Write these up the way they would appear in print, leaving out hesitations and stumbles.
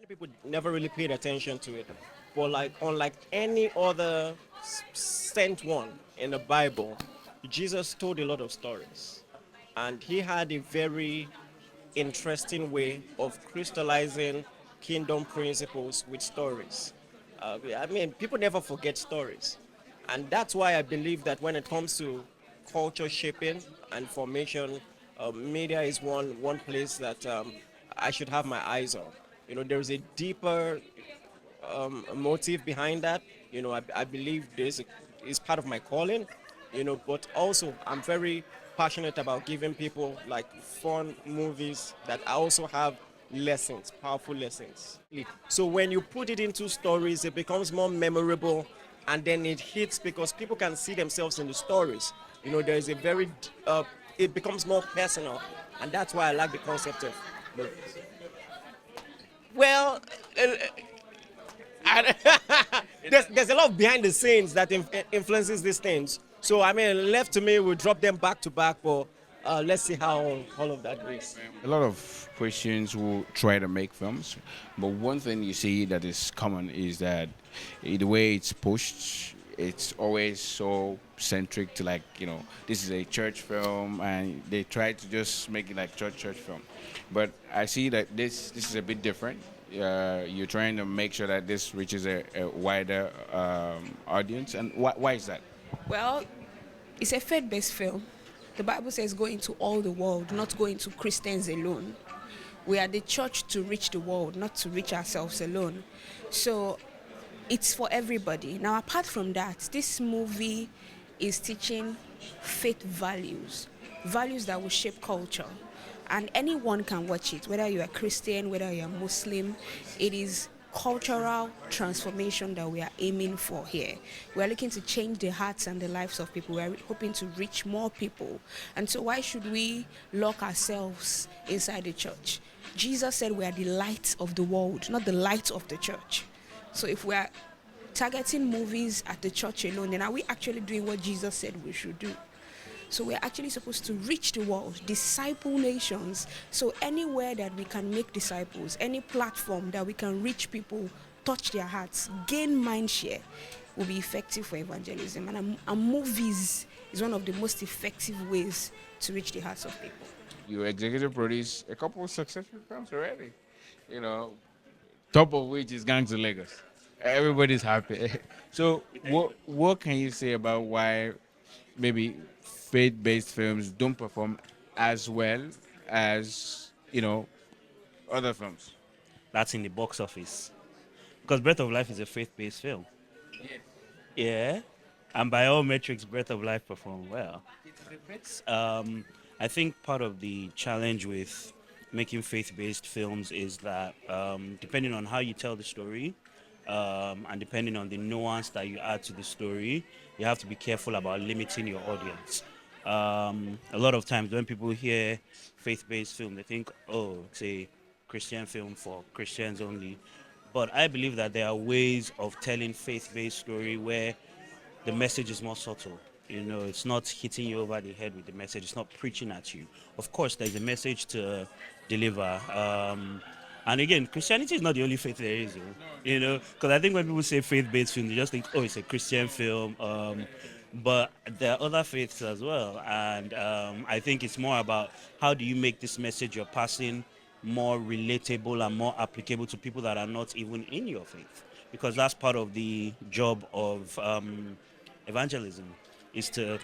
Many people never really paid attention to it. But like unlike any other sent one in the Bible, Jesus told a lot of stories. And he had a very interesting way of crystallizing kingdom principles with stories. I mean, people never forget stories. And that's why I believe that when it comes to culture shaping and formation, media is one place that I should have my eyes on. There's a deeper motive behind that. I believe this is part of my calling, but also I'm very passionate about giving people like fun movies that also have lessons, powerful lessons. So when you put it into stories, it becomes more memorable and then it hits because people can see themselves in the stories. There is a very, it becomes more personal, and that's why I like the concept of movies. Well, and there's a lot behind the scenes that influences these things. So I mean, left to me, we'll drop them back to back, but let's see how all of that goes. A lot of Christians will try to make films, but one thing you see that is common is that the way it's pushed, it's always so centric to like this is a church film, and they try to just make it like church film. But I see that this is a bit different. You're trying to make sure that this reaches a wider audience, and why is that? Well, it's a faith-based film. The Bible says go into all the world, not go into Christians alone. We are the church to reach the world, not to reach ourselves alone. So it's for everybody. Now, apart from that, this movie is teaching faith values, values that will shape culture. And anyone can watch it, whether you're a Christian, whether you're a Muslim. It is cultural transformation that we are aiming for here. We are looking to change the hearts and the lives of people. We are hoping to reach more people. And so why should we lock ourselves inside the church? Jesus said we are the light of the world, not the light of the church. So if we are targeting movies at the church alone, then are we actually doing what Jesus said we should do? So we're actually supposed to reach the world, disciple nations. So anywhere that we can make disciples, any platform that we can reach people, touch their hearts, gain mind share, will be effective for evangelism. And movies is one of the most effective ways to reach the hearts of people. You executive produce a couple of successful films already. You know, top of which is Gangs of Lagos. Everybody's happy. So what can you say about why maybe faith-based films don't perform as well as other films? That's in the box office. Because Breath of Life is a faith-based film. Yeah. And by all metrics, Breath of Life performed well. I think part of the challenge with making faith-based films is that depending on how you tell the story and depending on the nuance that you add to the story, you have to be careful about limiting your audience. A lot of times when people hear faith-based film, they think, oh, it's a Christian film for Christians only. But I believe that there are ways of telling faith-based story where the message is more subtle. It's not hitting you over the head with the message. It's not preaching at you. Of course, there's a message to deliver. And again, Christianity is not the only faith there is, because I think when people say faith-based film, they just think, oh, it's a Christian film. But there are other faiths as well. And I think it's more about how do you make this message you're passing more relatable and more applicable to people that are not even in your faith. Because that's part of the job of evangelism, is to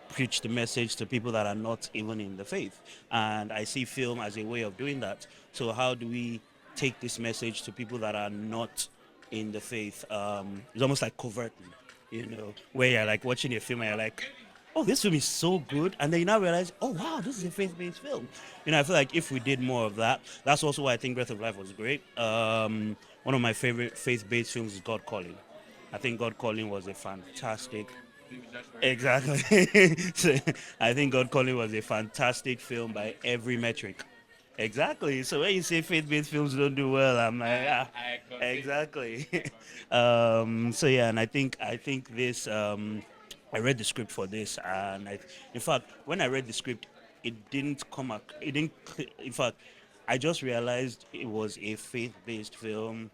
preach the message to people that are not even in the faith. And I see film as a way of doing that. So how do we take this message to people that are not in the faith? It's almost like covertly, where you're like watching a film and you're like, oh, this film is so good. And then you now realize, oh, wow, this is a faith-based film. I feel like if we did more of that, that's also why I think Breath of Life was great. One of my favorite faith-based films is God Calling. I think God Calling was a fantastic... Exactly. So, I think God Calling was a fantastic film by every metric. Exactly. So when you say faith-based films don't do well, I'm like, exactly. So yeah, and I think this. I read the script for this, and in fact, when I read the script, it didn't come. In fact, I just realized it was a faith-based film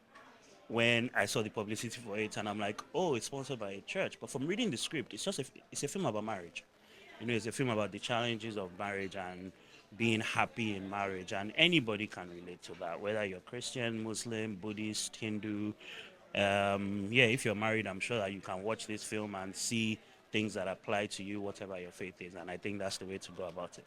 when I saw the publicity for it, and I'm like, oh, it's sponsored by a church. But from reading the script, it's a film about marriage. It's a film about the challenges of marriage and being happy in marriage, and anybody can relate to that, whether you're Christian, Muslim, Buddhist, Hindu. Yeah, if you're married, I'm sure that you can watch this film and see things that apply to you, whatever your faith is, and I think that's the way to go about it.